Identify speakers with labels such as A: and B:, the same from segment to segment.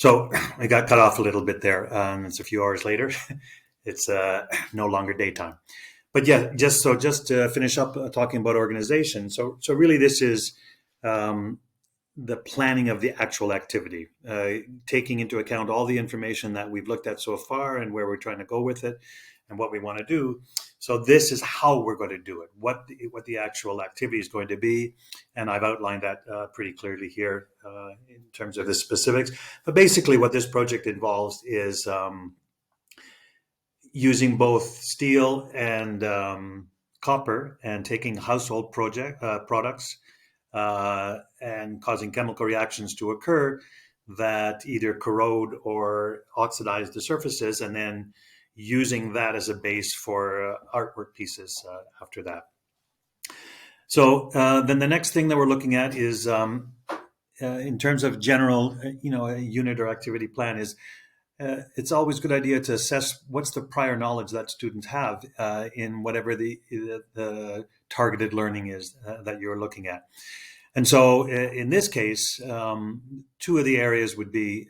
A: So I got cut off a little bit there. It's a few hours later. It's no longer daytime. But yeah, just to finish up talking about organization. So really, this is um, the planning of the actual activity, taking into account all the information that we've looked at so far and where we're trying to go with it and what we want to do. So this is how we're going to do it, what the actual activity is going to be. And I've outlined that pretty clearly here in terms of the specifics. But basically what this project involves is using both steel and copper and taking household products and causing chemical reactions to occur that either corrode or oxidize the surfaces, and then using that as a base for artwork pieces after that. So then the next thing that we're looking at is in terms of general, a unit or activity plan is it's always a good idea to assess what's the prior knowledge that students have in whatever the targeted learning is that you're looking at. And so in this case, two of the areas would be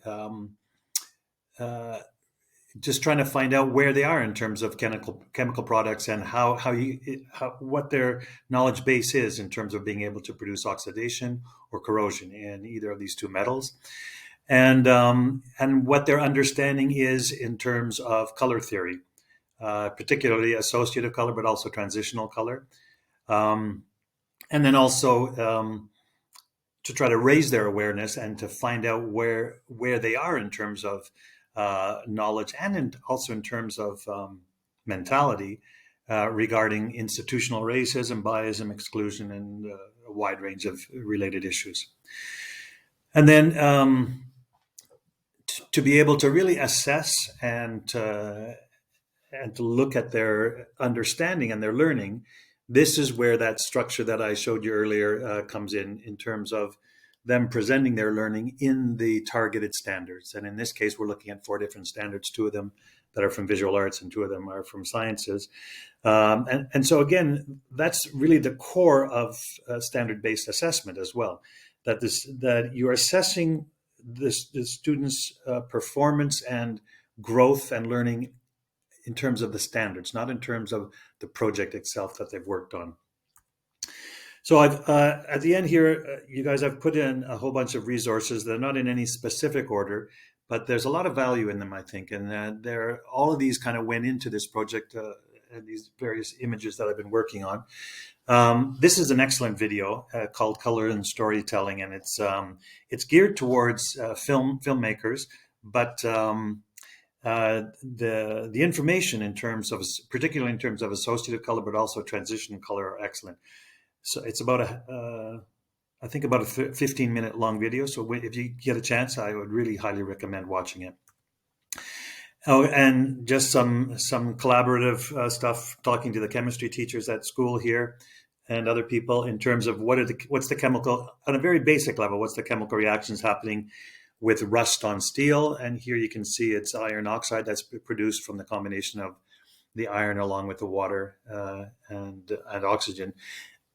A: just trying to find out where they are in terms of chemical products and what their knowledge base is in terms of being able to produce oxidation or corrosion in either of these two metals, and what their understanding is in terms of color theory, particularly associative color, but also transitional color, and then also to try to raise their awareness and to find out where they are in terms of knowledge and also in terms of mentality regarding institutional racism, biasm, exclusion, and a wide range of related issues. And then to be able to really assess and to look at their understanding and their learning, this is where that structure that I showed you earlier comes in terms of them presenting their learning in the targeted standards. And in this case, we're looking at 4 different standards, 2 of them that are from visual arts and 2 of them are from sciences. And so again, that's really the core of standard-based assessment as well, that you're assessing the students' performance and growth and learning in terms of the standards, not in terms of the project itself that they've worked on. So I've at the end here, you guys, I've put in a whole bunch of resources. They're not in any specific order, but there's a lot of value in them, I think. And all of these kind of went into this project and these various images that I've been working on. This is an excellent video called "Color and Storytelling," and it's geared towards filmmakers, but the information in terms of, particularly in terms of associative color, but also transition color, are excellent. So it's about I think about a 15-minute long video. So if you get a chance, I would really highly recommend watching it. Oh, and just some collaborative stuff, talking to the chemistry teachers at school here and other people in terms of what's the chemical, on a very basic level, what's the chemical reactions happening with rust on steel. And here you can see it's iron oxide that's produced from the combination of the iron along with the water and oxygen.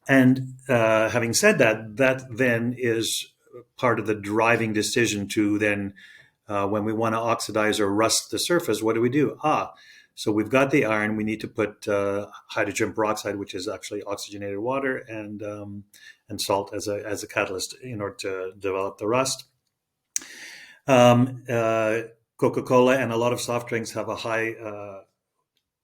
A: And having said that, that then is part of the driving decision to then, when we want to oxidize or rust the surface, what do? So we've got the iron. We need to put hydrogen peroxide, which is actually oxygenated water, and salt as a catalyst in order to develop the rust. Coca-Cola and a lot of soft drinks have a high,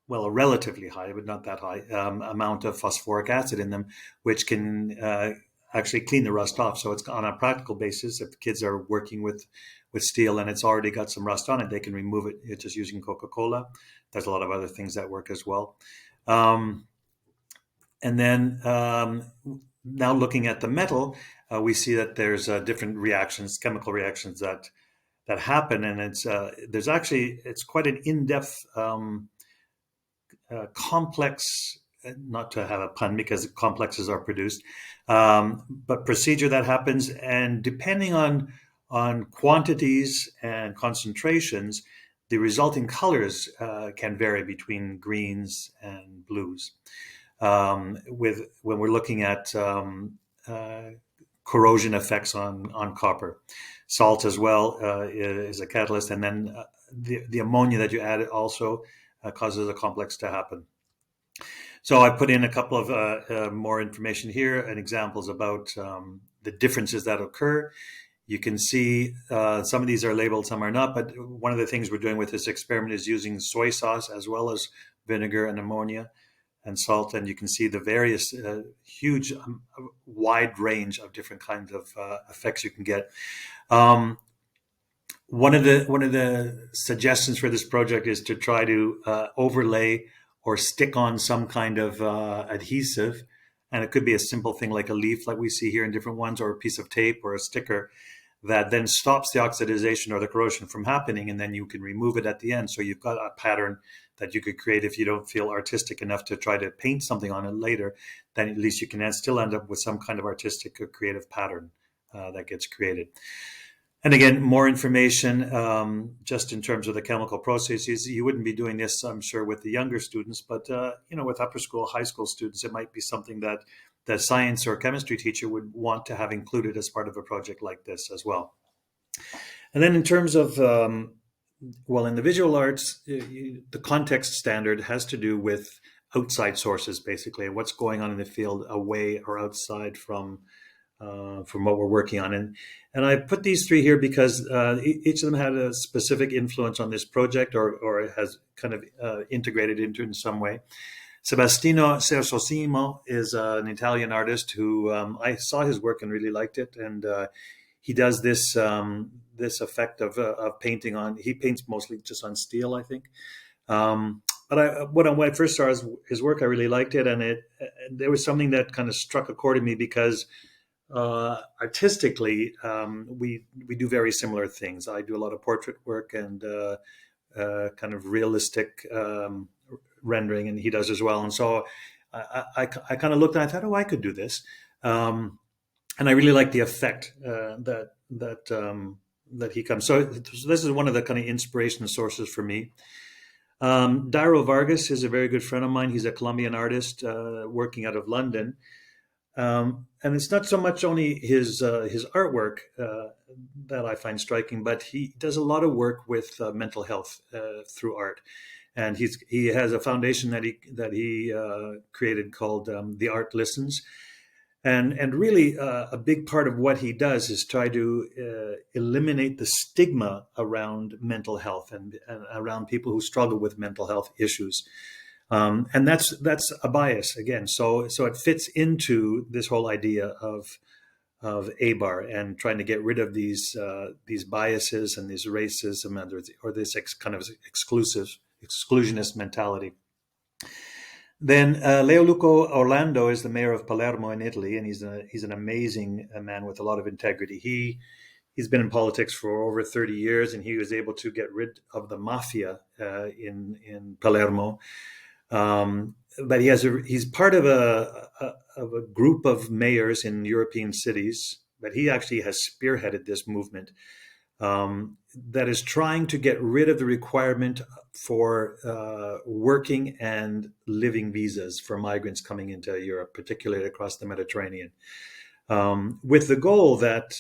A: a relatively high, but not that high, amount of phosphoric acid in them, which can actually clean the rust off. So it's on a practical basis. If kids are working with steel and it's already got some rust on it, they can remove it just using Coca-Cola. There's a lot of other things that work as well. And then now looking at the metal, we see that there's different reactions, chemical reactions that happen, and it's quite an in-depth, complex. Not to have a pun because complexes are produced, but procedure that happens, and depending on quantities and concentrations, the resulting colors can vary between greens and blues. When we're looking at corrosion effects on copper. Salt as well is a catalyst, and then the ammonia that you add also causes a complex to happen. So I put in a couple of more information here and examples about the differences that occur. You can see some of these are labeled, some are not, but one of the things we're doing with this experiment is using soy sauce as well as vinegar and ammonia and salt, and you can see the various huge, wide range of different kinds of effects you can get. One of the suggestions for this project is to try to overlay or stick on some kind of adhesive, and it could be a simple thing like a leaf, like we see here in different ones, or a piece of tape or a sticker that then stops the oxidization or the corrosion from happening, and then you can remove it at the end. So you've got a pattern that you could create if you don't feel artistic enough to try to paint something on it later. Then at least you can still end up with some kind of artistic or creative pattern that gets created. And again, more information just in terms of the chemical processes. You wouldn't be doing this, I'm sure, with the younger students, but with upper school, high school students, it might be something that the science or chemistry teacher would want to have included as part of a project like this as well. And then in terms of, in the visual arts, the context standard has to do with outside sources, basically, and what's going on in the field away or outside from what we're working on. And I put these three here because each of them had a specific influence on this project or has kind of integrated into it in some way. Sebastiano Sersosimo is an Italian artist who I saw his work and really liked it. And he does this effect of painting on, he paints mostly just on steel, I think. But when I first saw his work, I really liked it. And there was something that kind of struck a chord in me because artistically, we do very similar things. I do a lot of portrait work and kind of realistic rendering, and he does as well. And so I kind of looked and I thought, oh, I could do this. And I really like the effect that he comes. So this is one of the kind of inspiration sources for me. Dairo Vargas is a very good friend of mine. He's a Colombian artist working out of London. And it's not so much only his artwork that I find striking, but he does a lot of work with mental health through art. And he has a foundation that he created called The Art Listens, and really a big part of what he does is try to eliminate the stigma around mental health and around people who struggle with mental health issues. And that's a bias again. So it fits into this whole idea of ABAR and trying to get rid of these biases and this racism or this kind of exclusionist mentality. Then Leo Luco Orlando is the mayor of Palermo in Italy, and he's an amazing man with a lot of integrity. He's been in politics for over 30 years, and he was able to get rid of the mafia in Palermo. But he's part of a group of mayors in European cities, but he actually has spearheaded this movement that is trying to get rid of the requirement for working and living visas for migrants coming into Europe, particularly across the Mediterranean, with the goal that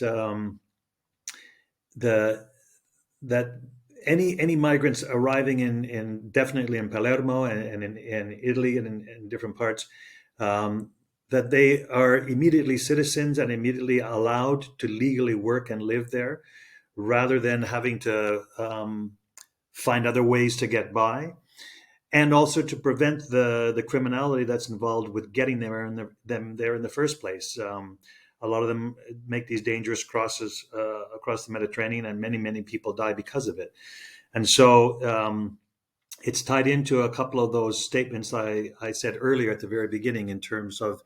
A: any migrants arriving definitely in Palermo and in Italy and in different parts, that they are immediately citizens and immediately allowed to legally work and live there, rather than having to find other ways to get by, and also to prevent the criminality that's involved with getting them there in the first place. A lot of them make these dangerous crosses across the Mediterranean, and many people die because of it. And so it's tied into a couple of those statements I said earlier at the very beginning in terms of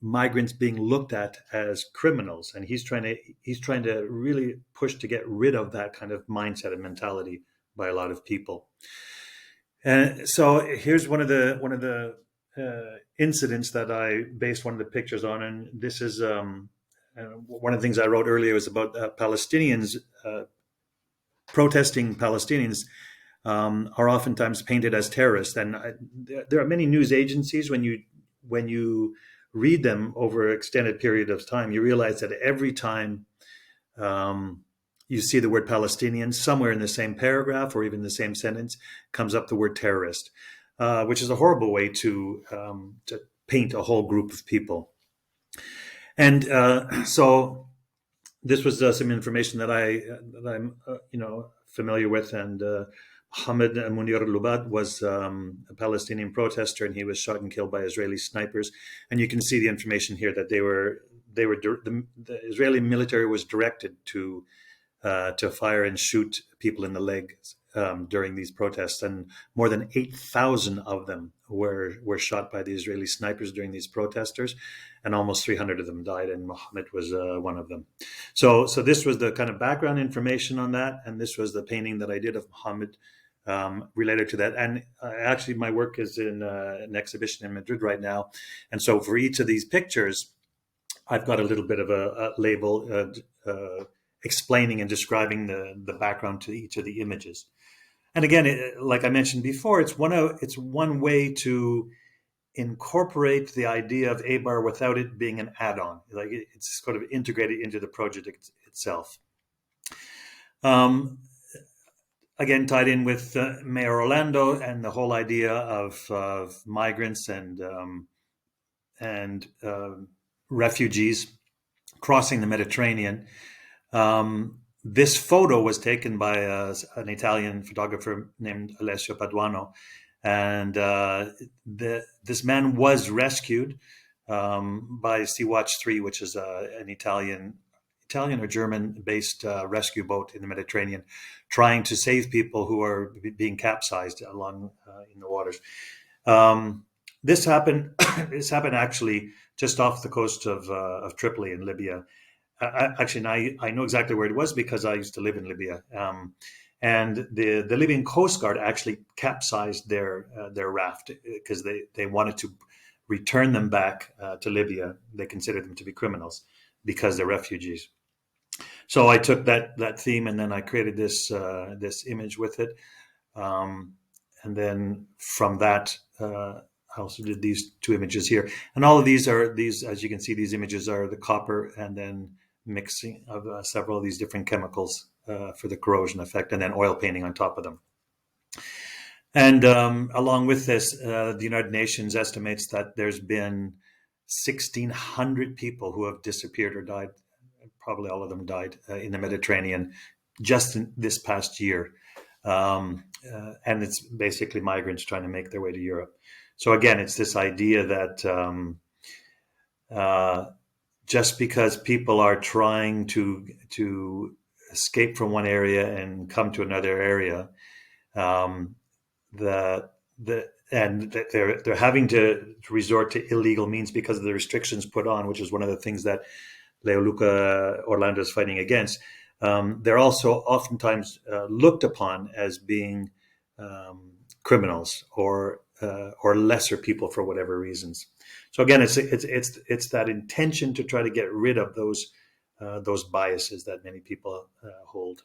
A: migrants being looked at as criminals, and he's trying to really push to get rid of that kind of mindset and mentality by a lot of people. And so here's one of the incidents that I based one of the pictures on, and this is one of the things I wrote earlier was about Palestinians protesting. Palestinians are oftentimes painted as terrorists, and there are many news agencies when you read them over an extended period of time, you realize that every time um, you see the word Palestinian somewhere in the same paragraph or even the same sentence, comes up the word terrorist, which is a horrible way to paint a whole group of people. And so this was some information that I'm familiar with. And Mohammed Munir Lubad was a Palestinian protester, and he was shot and killed by Israeli snipers. And you can see the information here that the Israeli military was directed to fire and shoot people in the legs during these protests, and more than 8,000 of them were shot by the Israeli snipers during these protesters, and almost 300 of them died, and Mohammed was one of them. So this was the kind of background information on that, and this was the painting that I did of Mohammed related to that. And actually, my work is in an exhibition in Madrid right now, and so for each of these pictures, I've got a little bit of a label explaining and describing the background to each of the images. And again, like I mentioned before, it's one way to incorporate the idea of ABAR without it being an add-on. Like it's sort of integrated into the project itself. Again, tied in with Mayor Orlando and the whole idea of migrants and refugees crossing the Mediterranean. This photo was taken by an Italian photographer named Alessio Paduano, and this man was rescued by Sea Watch 3, which is an Italian or German-based rescue boat in the Mediterranean, trying to save people who are being capsized along in the waters. This happened. This happened actually just off the coast of Tripoli in Libya. Actually, I know exactly where it was because I used to live in Libya. And the Libyan Coast Guard actually capsized their raft because they wanted to return them back to Libya. They considered them to be criminals because they're refugees. So I took that theme, and then I created this image with it. And then from that, I also did these two images here. And all of these, as you can see, these images are the copper and then mixing of several of these different chemicals for the corrosion effect, and then oil painting on top of them. And along with this, the United Nations estimates that there's been 1,600 people who have disappeared or died. Probably all of them died in the Mediterranean just in this past year. And it's basically migrants trying to make their way to Europe. So again, it's this idea that just because people are trying to escape from one area and come to another area, and they're having to resort to illegal means because of the restrictions put on, which is one of the things that Leoluca Orlando is fighting against. They're also oftentimes looked upon as being criminals or lesser people for whatever reasons. So again, it's that intention to try to get rid of those biases that many people hold.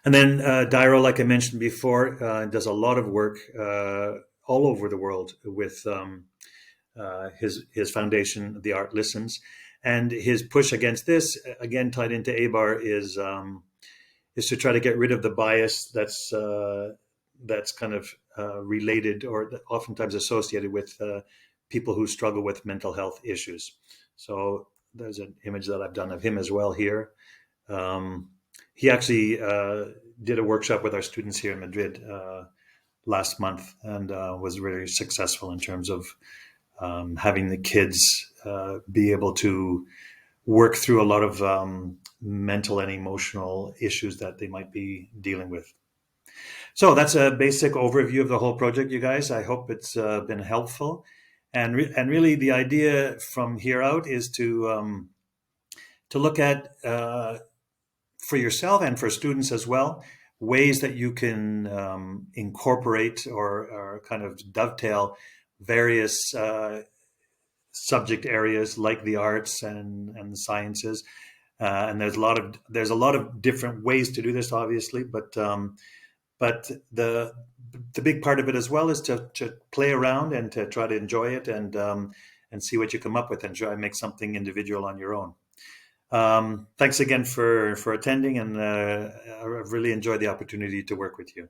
A: And then Dairo, like I mentioned before, does a lot of work all over the world with his foundation, The Art Listens, and his push against this, again tied into ABAR, is to try to get rid of the bias that's kind of related or oftentimes associated with people who struggle with mental health issues. So there's an image that I've done of him as well here. He actually did a workshop with our students here in Madrid last month, and was very successful in terms of having the kids be able to work through a lot of mental and emotional issues that they might be dealing with. So that's a basic overview of the whole project, you guys. I hope it's been helpful. And really, the idea from here out is to look at, for yourself and for students as well, ways that you can incorporate or kind of dovetail various subject areas like the arts and the sciences. And there's a lot of different ways to do this, obviously, but the big part of it as well is to play around and to try to enjoy it, and and see what you come up with and try and make something individual on your own. Thanks again for attending, and I've really enjoyed the opportunity to work with you.